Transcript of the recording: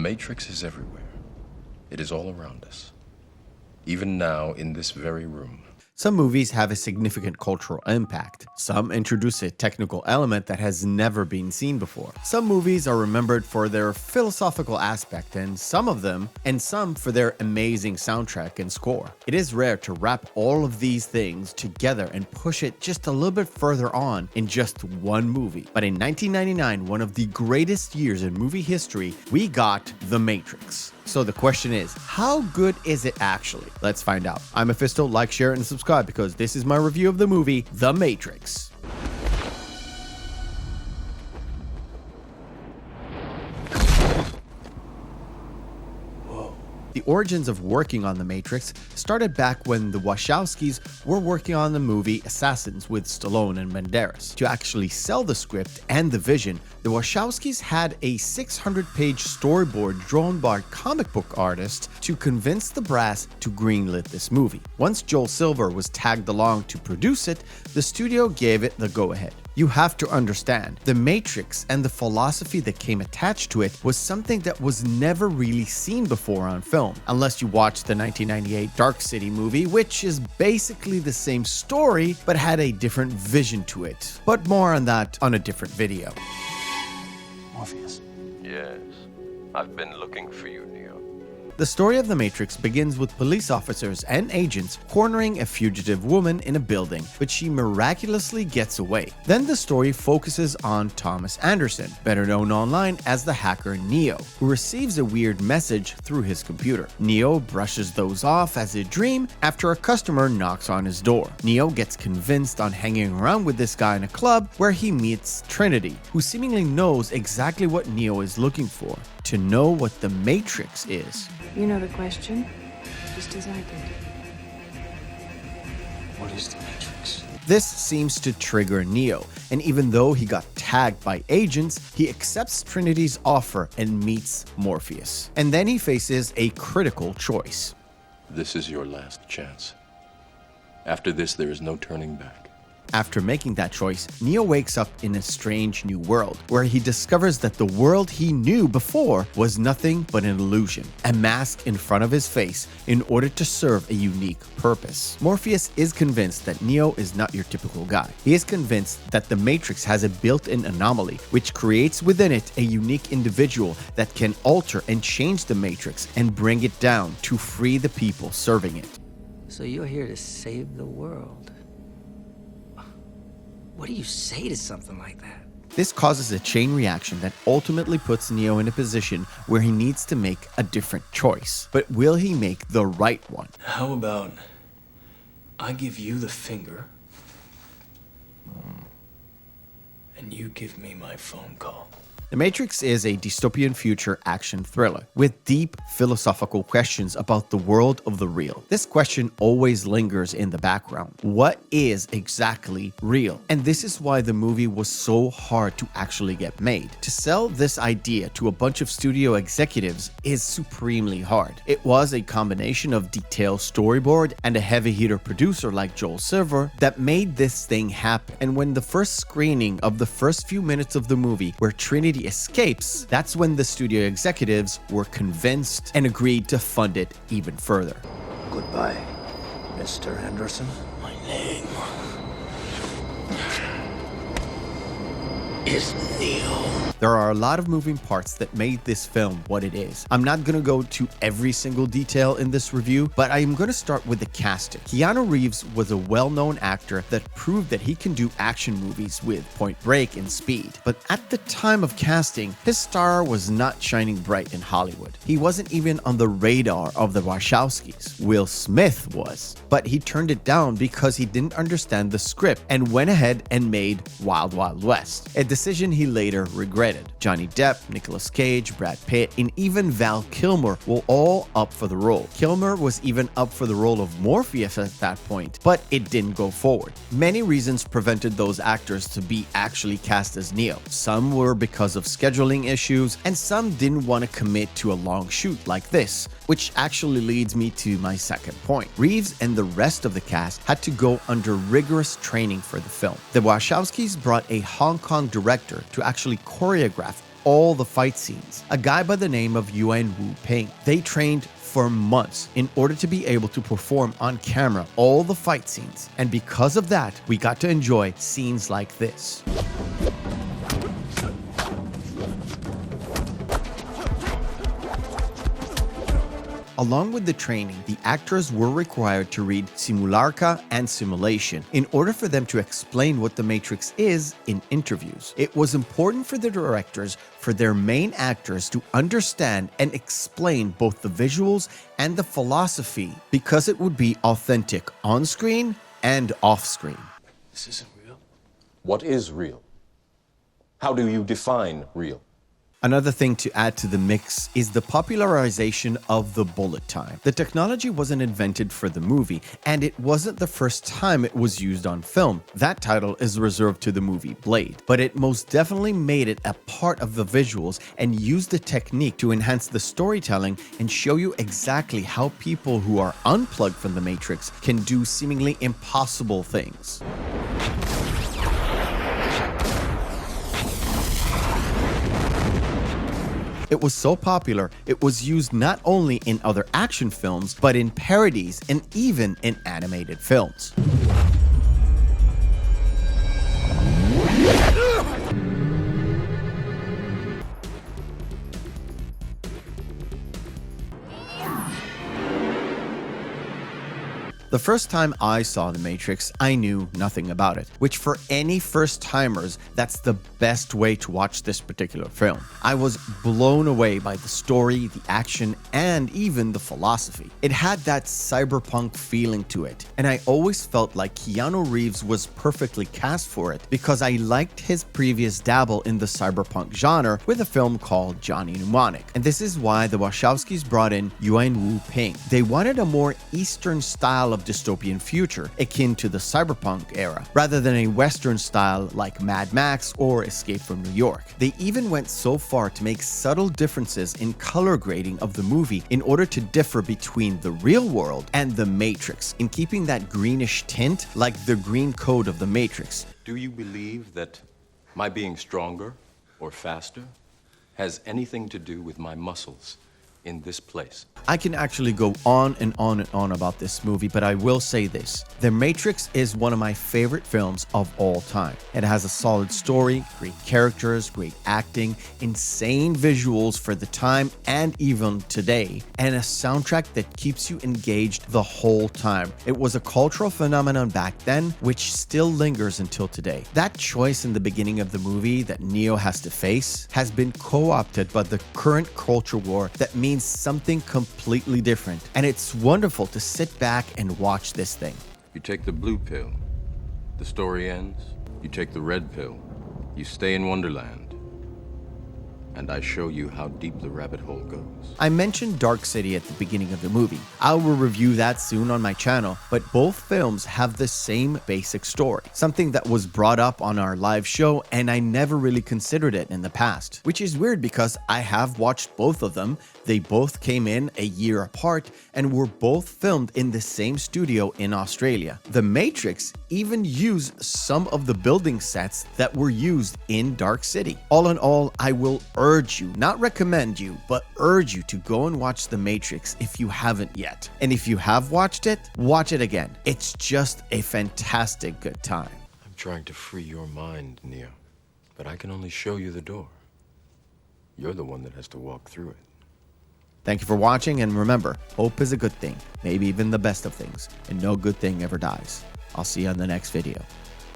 Matrix is everywhere. It is all around us. Even now, in this very room. Some movies have a significant cultural impact. Some introduce a technical element that has never been seen before. Some movies are remembered for their philosophical aspect, and some for their amazing soundtrack and score. It is rare to wrap all of these things together and push it just a little bit further on in just one movie. But in 1999, one of the greatest years in movie history, we got The Matrix. So the question is, how good is it actually? Let's find out. I'm Meffistoe, like, share, and subscribe because this is my review of the movie The Matrix. The origins of working on The Matrix started back when the Wachowskis were working on the movie Assassins with Stallone and Banderas. To actually sell the script and the vision, the Wachowskis had a 600-page storyboard drawn by comic book artists to convince the brass to greenlit this movie. Once Joel Silver was tagged along to produce it, the studio gave it the go-ahead. You have to understand, The Matrix and the philosophy that came attached to it was something that was never really seen before on film, unless you watched the 1998 Dark City movie, which is basically the same story but had a different vision to it. But more on that on a different video. Morpheus. Yes, I've been looking for you, Neo. The story of The Matrix begins with police officers and agents cornering a fugitive woman in a building, but she miraculously gets away. Then the story focuses on Thomas Anderson, better known online as the hacker Neo, who receives a weird message through his computer. Neo brushes those off as a dream after a customer knocks on his door. Neo gets convinced on hanging around with this guy in a club where he meets Trinity, who seemingly knows exactly what Neo is looking for, to know what the Matrix is. You know the question, just as I did. What is the Matrix? This seems to trigger Neo, and even though he got tagged by agents, he accepts Trinity's offer and meets Morpheus. And then he faces a critical choice. This is your last chance. After this, there is no turning back. After making that choice, Neo wakes up in a strange new world, where he discovers that the world he knew before was nothing but an illusion, a mask in front of his face in order to serve a unique purpose. Morpheus is convinced that Neo is not your typical guy. He is convinced that the Matrix has a built-in anomaly, which creates within it a unique individual that can alter and change the Matrix and bring it down to free the people serving it. So you're here to save the world. What do you say to something like that? This causes a chain reaction that ultimately puts Neo in a position where he needs to make a different choice. But will he make the right one? How about I give you the finger and you give me my phone call? The Matrix is a dystopian future action thriller with deep philosophical questions about the world of the real. This question always lingers in the background. What is exactly real? And this is why the movie was so hard to actually get made. To sell this idea to a bunch of studio executives is supremely hard. It was a combination of detailed storyboard and a heavy hitter producer like Joel Silver that made this thing happen. And when the first screening of the first few minutes of the movie where Trinity escapes, that's when the studio executives were convinced and agreed to fund it even further. Goodbye, Mr. Anderson. My name is Neo. There are a lot of moving parts that made this film what it is. I'm not gonna go to every single detail in this review, but I am gonna start with the casting. Keanu Reeves was a well-known actor that proved that he can do action movies with Point Break and Speed. But at the time of casting, his star was not shining bright in Hollywood. He wasn't even on the radar of the Wachowskis. Will Smith was. But he turned it down because he didn't understand the script and went ahead and made Wild Wild West, a decision he later regretted. Johnny Depp, Nicolas Cage, Brad Pitt, and even Val Kilmer were all up for the role. Kilmer was even up for the role of Morpheus at that point, but it didn't go forward. Many reasons prevented those actors to be actually cast as Neo. Some were because of scheduling issues, and some didn't want to commit to a long shoot like this, which actually leads me to my second point. Reeves and the rest of the cast had to go under rigorous training for the film. The Wachowskis brought a Hong Kong director to actually choreograph all the fight scenes, a guy by the name of Yuan Wu Ping. They trained for months in order to be able to perform on camera all the fight scenes, and because of that, we got to enjoy scenes like this. Along with the training, the actors were required to read simulacra and simulation in order for them to explain what the Matrix is in interviews. It was important for the directors for their main actors to understand and explain both the visuals and the philosophy because it would be authentic on screen and off screen. This isn't real. What is real? How do you define real? Another thing to add to the mix is the popularization of the bullet time. The technology wasn't invented for the movie, and it wasn't the first time it was used on film. That title is reserved to the movie Blade, but it most definitely made it a part of the visuals and used the technique to enhance the storytelling and show you exactly how people who are unplugged from the Matrix can do seemingly impossible things. It was so popular, it was used not only in other action films, but in parodies and even in animated films. The first time I saw The Matrix, I knew nothing about it, which for any first-timers, that's the best way to watch this particular film. I was blown away by the story, the action, and even the philosophy. It had that cyberpunk feeling to it, and I always felt like Keanu Reeves was perfectly cast for it because I liked his previous dabble in the cyberpunk genre with a film called Johnny Mnemonic. And this is why the Wachowskis brought in Yuan Wu Ping. They wanted a more Eastern style of dystopian future, akin to the cyberpunk era, rather than a Western style like Mad Max or Escape from New York. They even went so far to make subtle differences in color grading of the movie in order to differ between the real world and the Matrix, in keeping that greenish tint like the green code of the Matrix. Do you believe that my being stronger or faster has anything to do with my muscles in this place? I can actually go on and on and on about this movie, but I will say this. The Matrix is one of my favorite films of all time. It has a solid story, great characters, great acting, insane visuals for the time and even today, and a soundtrack that keeps you engaged the whole time. It was a cultural phenomenon back then, which still lingers until today. That choice in the beginning of the movie that Neo has to face has been co-opted by the current culture war that means something completely different, and it's wonderful to sit back and watch this thing. You take the blue pill, the story ends. You take the red pill, you stay in Wonderland. And I show you how deep the rabbit hole goes. I mentioned Dark City at the beginning of the movie. I will review that soon on my channel, but both films have the same basic story, something that was brought up on our live show and I never really considered it in the past, which is weird because I have watched both of them. They both came in a year apart and were both filmed in the same studio in Australia. The Matrix even used some of the building sets that were used in Dark City. All in all, I will urge you, not recommend you, but urge you to go and watch The Matrix if you haven't yet. And if you have watched it, watch it again. It's just a fantastic good time. I'm trying to free your mind, Neo, but I can only show you the door. You're the one that has to walk through it. Thank you for watching, and remember, hope is a good thing, maybe even the best of things, and no good thing ever dies. I'll see you on the next video.